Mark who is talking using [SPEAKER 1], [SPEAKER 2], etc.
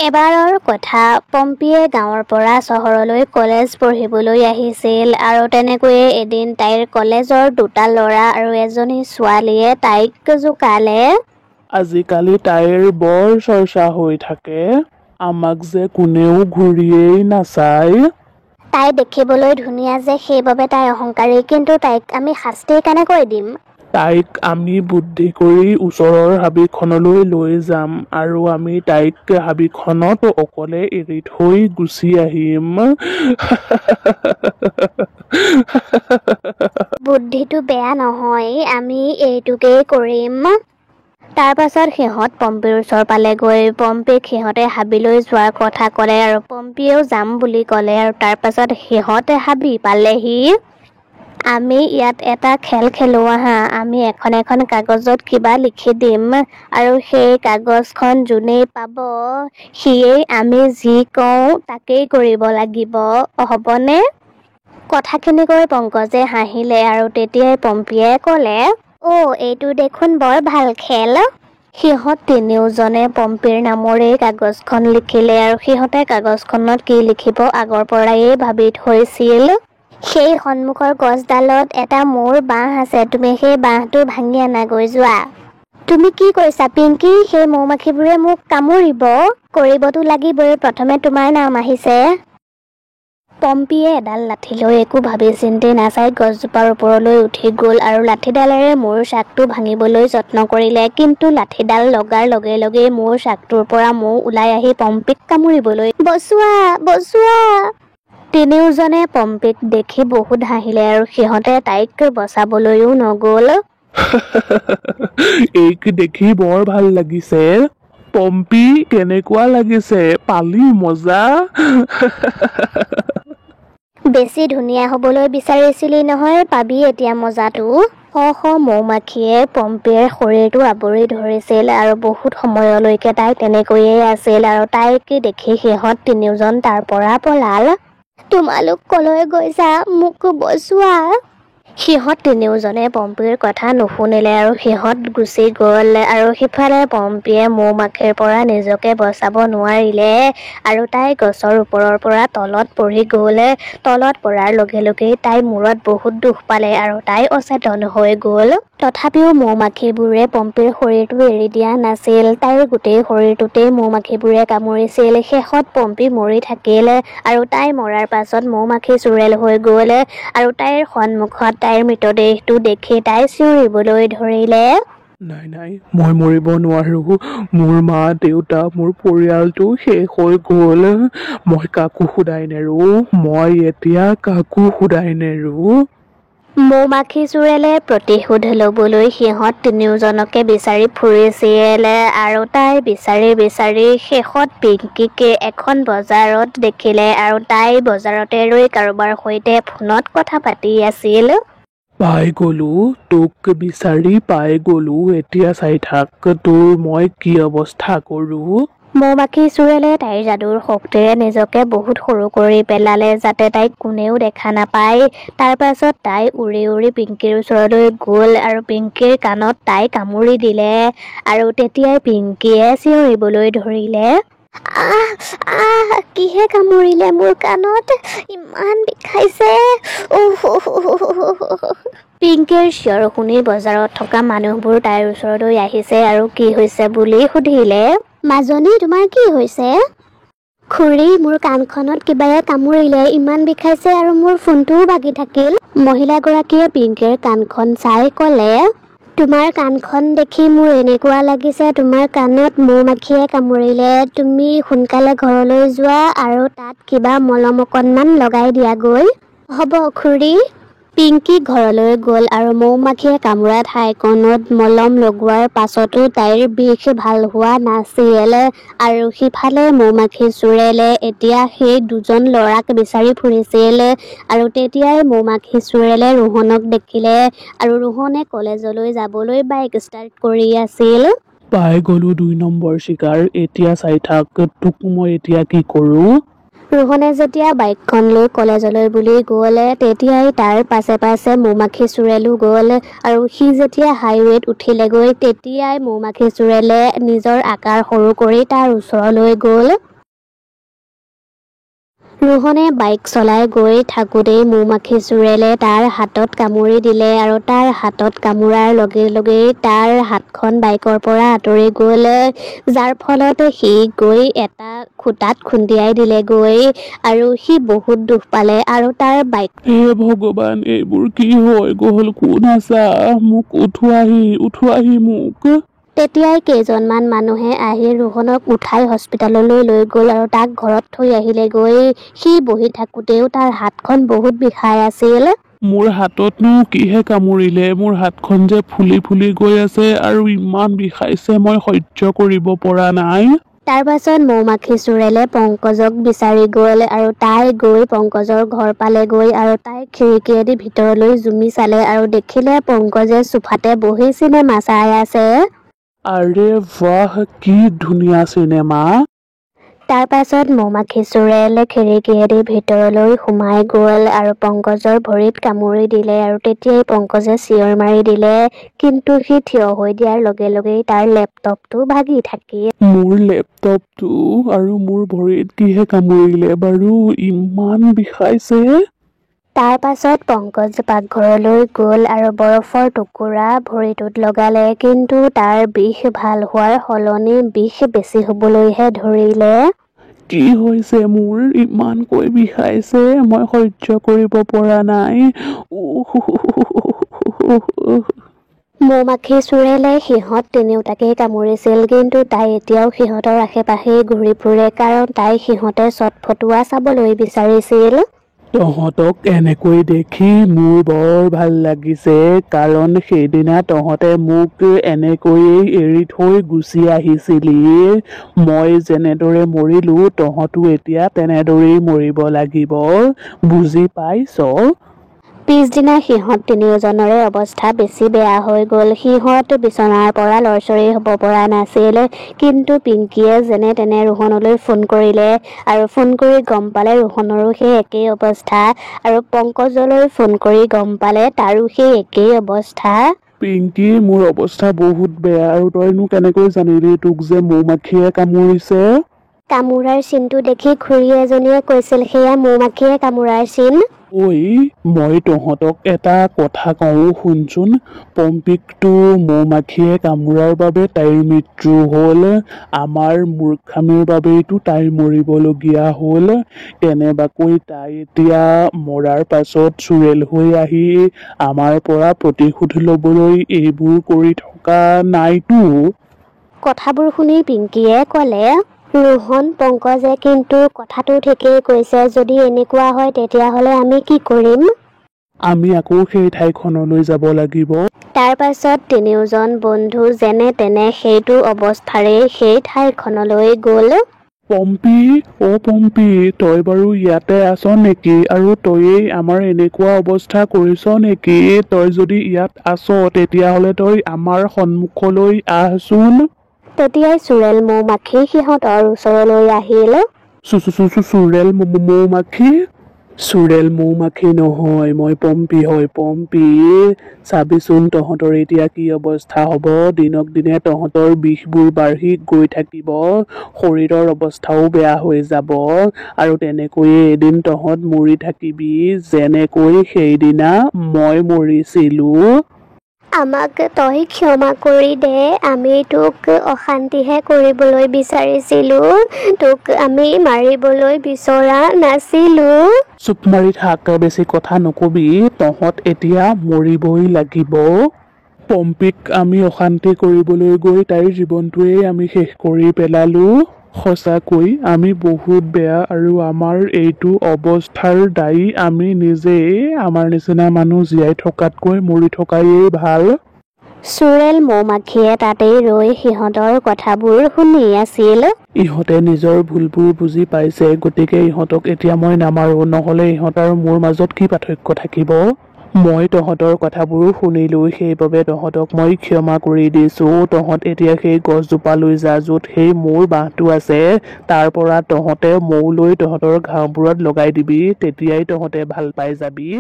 [SPEAKER 1] এবাৰৰ কথা, পম্পীয়ে গাঁৱৰ পৰা চহৰলৈ কলেজ পঢ়িবলৈ আহিছিল আৰু তেনেকৈয়ে এদিন তাইৰ কলেজৰ দুটা ল'ৰা আৰু এজনী ছোৱালীয়ে তাইক জোকালে।
[SPEAKER 2] আজিকালি তাইৰ বৰ চৰ্চা হৈ থাকে, আমাক যে কোনেও ঘূৰিয়েই নাচায়।
[SPEAKER 1] তাই দেখিবলৈ ধুনীয়া যে সেইবাবে তাই অহংকাৰী, কিন্তু তাইক আমি শাস্তি কেনেকৈ দিম?
[SPEAKER 2] তাইক আমি বুদ্ধি কৰি ওচৰৰ হাবিখনলৈ লৈ যাম আৰু আমি তাইক হাবিখনত অকলে এৰি থৈ গুচি আহিম।
[SPEAKER 1] বুদ্ধিটো বেয়া নহয়, আমি এইটোকেই কৰিম। তাৰ পাছত সিহঁত পম্পীৰ ওচৰ পালেগৈ। পম্পীক সিহঁতে হাবিলৈ যোৱাৰ কথা ক'লে আৰু পম্পীয়েও যাম বুলি ক'লে আৰু তাৰ পাছত সিহঁতে হাবি পালেহি। আমি ইয়াত এটা খেল খেলো আহা, আমি এখন এখন কাগজত কিবা লিখি দিম আৰু সেই কাগজখন যোনেই পাব সিয়েই আমি যি কওঁ তাকেই কৰিব লাগিব, হ'বনে? কথাখিনি কৈ পংকজে হাঁহিলে আৰু তেতিয়াই পম্পীয়ে ক'লে, এইটো দেখোন বৰ ভাল খেল। সিহঁত তিনিওজনে পম্পীৰ নামৰেই কাগজখন লিখিলে আৰু সিহঁতে কাগজখনত কি লিখিব আগৰ পৰাই ভাবি থৈছিল। সেই সন্মুখৰ গছডালত এটা মোৰ বাঁহ আছে, তুমি সেই বাঁহটো ভাঙি আনাগৈ যোৱা। তুমি কি কৈছা পিংকি? সেই মৌমাখিবোৰে মোক কামুৰিব। কৰিবতো লাগিবই, প্ৰথমে তোমাৰ নাম আহিছে। পম্পীয়ে এডাল লাঠি লৈ একো ভাবি চিন্তি নাচাই গছজোপাৰ ওপৰলৈ উঠি গ'ল আৰু লাঠিডালেৰে মৌৰ চাকটো ভাঙিবলৈ যত্ন কৰিলে, কিন্তু লাঠিডাল লগাৰ লগে লগেই মৌৰ চাকটোৰ পৰা মৌ ওলাই আহি পম্পীক কামুৰিবলৈ। বচোৱা, বচোৱা! তিনিওজনে পম্পীক দেখি বহুত হাঁহিলে আৰু সিহঁতে তাইক বচাবলৈও নগ'ল।
[SPEAKER 2] এইক দেখি বৰ ভাল লাগিছে। পম্পী, কেনেকুৱা লাগিছে? পালি মজা?
[SPEAKER 1] বেছি ধুনীয়া হ'বলৈ বিচাৰিছিলি নহয়, পাবি এতিয়া মজাটো। শ মৌমাখিয়ে পম্পীৰ শৰীৰটো আৱৰি ধৰিছিল আৰু বহুত সময়লৈকে তাই তেনেকৈয়ে আছিল আৰু তাইক দেখি সিহঁত তিনিওজন তাৰ পৰা পলাল। তোমালোক কলৈ গৈছা? মোক বচোৱা! সিহঁত তিনিওজনে পম্পীৰ কথা নুশুনিলে আৰু সিহঁত গুচি গ'ল আৰু সিফালে পম্পীয়ে মৌমাখিৰ পৰা নিজকে বচাব নোৱাৰিলে আৰু তাই গছৰ ওপৰৰ পৰা তলত পৰি গ'ল। তলত পৰাৰ লগে লগেই তাই মূৰত বহুত দুখ পালে আৰু তাই অচেতন হৈ গ'ল। তথাপিও মৌমাখিবোৰে পম্পীৰ শৰীৰটো এৰি দিয়া নাছিল, তাইৰ গোটেই শৰীৰটোতেই মৌমাখিবোৰে কামুৰিছিল। শেষত পম্পী মৰি থাকিল আৰু তাই মৰাৰ পাছত মৌমাখি চুৰেল হৈ গ'ল আৰু তাইৰ সন্মুখত তাইৰ মৃতদেহটো দেখি তাই চিঞৰিবলৈ ধৰিলে।
[SPEAKER 2] নাই, মই মৰিব নোৱাৰো। মোৰ মা, দেউতা, মোৰ পৰিয়ালটো শেষ হৈ গ'ল। মই কাকো শুদাই নেৰো, মই এতিয়া কাকো শুদাই নেৰো।
[SPEAKER 1] মৌমাখি চুৰেলে প্ৰতিশোধ ল'বলৈ সিহঁত তিনিওজনকে বিচাৰি ফুৰিছিল আৰু তাই বিচাৰি বিচাৰি শেষত পিংকিক এখন বজাৰত দেখিলে আৰু তাই বজাৰতে ৰৈ কাৰোবাৰ সৈতে ফোনত কথা পাতি আছিল।
[SPEAKER 2] পাই গ'লো, তোক বিচাৰি পাই গ'লো। এতিয়া চাই থাক তোৰ মই কি অৱস্থা কৰো।
[SPEAKER 1] মৌমাখি চুৰেলে তাইৰ যাদুৰ শক্তিৰে নিজকে বহুত সৰু কৰি পেলালে যাতে তাইক কোনেও দেখা নাপায়। তাৰ পাছত তাই উৰি উৰি পিংকিৰ ওচৰলৈ গ'ল আৰু পিংকিৰ কাণত তাই কামুৰি দিলে আৰু তেতিয়াই পিংকিয়ে চিঞৰিবলৈ ধৰিলে। কিহে কামুৰিলে মোৰ কাণত? ইমান বিষাইছে। পিংকিৰ চিঞৰ শুনি বজাৰত থকা মানুহবোৰ তাইৰ ওচৰলৈ আহিছে আৰু কি হৈছে বুলি সুধিলে। মাজনী, তোমাৰ কি হৈছে? খুৰী, মোৰ কাণখনত কিবাৰে কামুৰিলে, ইমান বিষাইছে আৰু মোৰ ফোনটোও ভাগি থাকিল। মহিলাগৰাকীয়ে পিংকিৰ কাণখন চাই ক'লে, তোমাৰ কাণখন দেখি মোৰ এনেকুৱা লাগিছে তোমাৰ কাণত মৌমাখিয়ে কামুৰিলে। তুমি সোনকালে ঘৰলৈ যোৱা আৰু তাত কিবা মলম অকণমান লগাই দিয়াগৈ। হ'ব খুৰী। পিংকি ঘৰলৈ গ'ল আৰু মৌমাখিয়ে কামোৰা ঠাইকণত মলম লগোৱাৰ পাছতো তাইৰ বিষ ভাল হোৱা নাছিল আৰু সিফালে মৌমাখি চুৰেলে এতিয়া সেই দুজন ল'ৰাক বিচাৰি ফুৰিছিল আৰু তেতিয়াই মৌমাখি চুৰেলে ৰোহনক দেখিলে আৰু ৰোহনে কলেজলৈ যাবলৈ বাইক ষ্টাৰ্ট কৰি আছিল।
[SPEAKER 2] পাই গ'লো 2 নম্বৰ চিকাৰ। এতিয়া চাই থাক তোক মই এতিয়া কি কৰো।
[SPEAKER 1] ৰোহনে যেতিয়া বাইকখন লৈ কলেজলৈ বুলি গ'ল তেতিয়াই তাৰ পাছে পাছে মৌমাখি চুৰেলো গ'ল আৰু সি যেতিয়া হাইৱেত উঠিলেগৈ তেতিয়াই মৌমাখি চুৰেলে নিজৰ আকাৰ সৰু কৰি তাৰ ওচৰলৈ গ'ল। ৰোহনে বাইক চলাই গৈ থাকোঁতেই মৌমাখি চুৰেলে তাৰ হাতত কামুৰি দিলে আৰু তাৰ হাতত কামোৰাৰ লগে লগেই তাৰ হাতখন বাইকৰ পৰা আঁতৰি গ'ল, যাৰ ফলত সি গৈ এটা খুটাত খুন্দিয়াই দিলেগৈ আৰু সি বহুত দুখ পালে আৰু তাৰ বাইক
[SPEAKER 2] হে ভগৱান, এইবোৰ কি হৈ গ'ল? কোন আছা? মোক উঠোৱাহি মোক।
[SPEAKER 1] তেতিয়াই কেইজনমান মানুহে আহি ৰোহনক উঠাই হস্পিতাললৈ লৈ গ'ল আৰু তাক ঘৰত থৈ আহিলেগৈ। সি বহি থাকোঁতেও তাৰ হাতখন বহুত বিষাই আছিল।
[SPEAKER 2] মোৰ হাততনো কিহে কামুৰিলে? মোৰ হাতখন যে ফুলি ফুলি গৈ আছে আৰু ইমান বিষাইছে, মই সহ্য কৰিব পৰা নাই।
[SPEAKER 1] তাৰ পাছত মৌমাখি চুৰেলে পংকজক বিচাৰি গ'ল আৰু তাই গৈ পংকজৰ ঘৰ পালেগৈ আৰু তাই খিৰিকীয়েদি ভিতৰলৈ জুমি চালে আৰু দেখিলে পংকজে চোফাতে বহি চিনেমা চাই আছে।
[SPEAKER 2] আৰে বাহ, কি ধুনীয়া চিনেমা।
[SPEAKER 1] তাৰ পাছত মৌমাখি চুৰেল খিৰিকীয়েদি ভিতৰলৈ সোমাই গ'ল আৰু পংকজৰ ভৰিত কামুৰি দিলে আৰু তেতিয়াই পংকজে চিঞৰ মাৰি দিলে, কিন্তু সি থিয় হৈ দিয়াৰ লগে লগেই তাৰ লেপটপটো ভাগি থাকিল।
[SPEAKER 2] মোৰ লেপটপটো আৰু মোৰ ভৰিত কিহে কামুৰিলে বাৰু? ইমান বিষাইছে।
[SPEAKER 1] তাৰ পাছত পংকজ পাকঘৰলৈ গ'ল আৰু বৰফৰ টুকুৰা ভৰিটোত লগালে, কিন্তু তাৰ বিষ ভাল হোৱাৰ সলনি বিষ বেছি হ'বলৈহে ধৰিলে।
[SPEAKER 2] কি হৈছে মোৰ? ইমানকৈ বিষাইছে, মই সহ্য কৰিব পৰা নাই।
[SPEAKER 1] মৌমাখি চুৰেলে সিহঁত তিনিওটাকেই কামুৰিছিল, কিন্তু তাই এতিয়াও সিহঁতৰ আশে-পাশেই ঘূৰি ফুৰে, কাৰণ তাই সিহঁতে চটফটোৱা চাবলৈ বিচাৰিছিল।
[SPEAKER 2] তহঁতক এনেকৈ দেখি মোৰ বৰ ভাল লাগিছে, কাৰণ সেইদিনা তহঁতে মোক এনেকৈয়ে এৰি থৈ গুচি আহিছিলি। মই যেনেদৰে মৰিলো, তহঁতো এতিয়া তেনেদৰেই মৰিব লাগিব, বুজি পাইছ?
[SPEAKER 1] পিছদিনা সিহঁত তিনিওজনৰে অৱস্থা বেছি বেয়া হৈ গ'ল। সিহঁত বিচনাৰ পৰা লৰচৰি হ'ব পৰা নাছিল, কিন্তু পিংকিয়ে যেনে তেনে ৰোহনলৈ ফোন কৰিলে আৰু ফোন কৰি গম পালে ৰোহনৰো সেই একেই অৱস্থা আৰু পংকজলৈ ফোন কৰি গম পালে তাৰো সেই একেই অৱস্থা।
[SPEAKER 2] পিংকি, মোৰ অৱস্থা বহুত বেয়া আৰু তইনো কেনেকৈ জানিলি তোক যে মৌমাখিয়ে কামুৰিছে?
[SPEAKER 1] কামোৰাৰ চিনটো দেখি খুৰী এজনীয়ে কৈছিল সেয়া মৌমাখিয়ে কামোৰাৰ চিন।
[SPEAKER 2] ঐ, মই তহঁতক এটা কথা কওঁ শুনচোন। পম্পীকটো মৌমাখিয়ে কামোৰাৰ বাবে তাইৰ মৃত্যু হ'ল। আমাৰ মূৰ্খামিৰ বাবেইতো তাই মৰিবলগীয়া হ'ল। কেনেবাকৈ তাই এতিয়া মৰাৰ পাছত চুৰেল হৈ আহি আমাৰ পৰা প্ৰতিশোধ ল'বলৈ এইবোৰ কৰি থকা নাইতো।
[SPEAKER 1] কথাবোৰ শুনি পিংকিয়ে ক'লে, ৰোহন, পংকজে কিন্তু কথাটো ঠিকেই কৈছে। যদি এনেকুৱা হয় তেতিয়াহ'লে আমি কি কৰিম?
[SPEAKER 2] আমি আকৌ সেই ঠাইখনলৈ যাব লাগিব।
[SPEAKER 1] তাৰ পাছত তিনিওজন বন্ধু যেনে তেনে সেইটো অৱস্থাৰে সেই ঠাইখনলৈ গ'ল।
[SPEAKER 2] পম্পী, অ' পম্পী, তই বাৰু ইয়াতে আছ নেকি? আৰু তইয়েই আমাৰ এনেকুৱা অৱস্থা কৰিছ নেকি? তই যদি ইয়াত আছ তেতিয়াহ'লে তই আমাৰ সন্মুখলৈ আহচোন।
[SPEAKER 1] তেতিয়াই চুৰেল মৌমাখি সিহঁতৰ ওচৰলৈ আহিল।
[SPEAKER 2] চুৰেল মৌমাখি? চুৰেল মৌমাখি নহয়, মই পম্পী হয়। পম্পী, চাবিচোন তহঁতৰ এতিয়া কি অৱস্থা হ'ব। দিনক দিনে তহঁতৰ বিষবোৰ বাঢ়ি গৈ থাকিব, শৰীৰৰ অৱস্থাও বেয়া হৈ যাব আৰু তেনেকৈয়ে এদিন তহঁত মৰি থাকিবি, যেনেকৈ সেইদিনা মই মৰিছিলো।
[SPEAKER 1] আমাক তই ক্ষমা কৰি দে, আমি তোক অশান্তিহে কৰিবলৈ বিচাৰিছিলো, তোক আমি মাৰিবলৈ বিচৰা নাছিলো।
[SPEAKER 2] চুপ মাৰি থাক, বেছি কথা নকবি। তহঁত এতিয়া মৰিবই লাগিব। পম্পীক আমি অশান্তি কৰিবলৈ গৈ তাইৰ জীৱনটোৱেই আমি শেষ কৰি পেলালো। সঁচাকৈ আমি বহুত বেয়া আৰু আমাৰ এইটো অৱস্থাৰ দায়ী আমি নিজেই। আমাৰ নিচিনা মানুহ জীয়াই থকাতকৈ মৰি থকাই ভাল।
[SPEAKER 1] চুৰেল মৌমাখিয়ে তাতেই ৰৈ সিহঁতৰ কথাবোৰ শুনি আছিল।
[SPEAKER 2] ইহঁতে নিজৰ ভুলবোৰ বুজি পাইছে, গতিকে ইহঁতক এতিয়া মই নামাৰো, নহ'লে ইহঁত আৰু মোৰ মাজত কি পাৰ্থক্য থাকিব? মই তহঁতৰ কথাবোৰো শুনিলো, সেইবাবে তহঁতক মই ক্ষমা কৰি দিছো। তহঁত এতিয়া সেই গছজোপালৈ যা, য'ত সেই মৌৰ বাঁহটো আছে। তাৰ পৰা তহঁতে মৌ লৈ তহঁতৰ ঘাঁহবোৰত লগাই দিবি, তেতিয়াই তহঁতে ভাল পাই যাবি।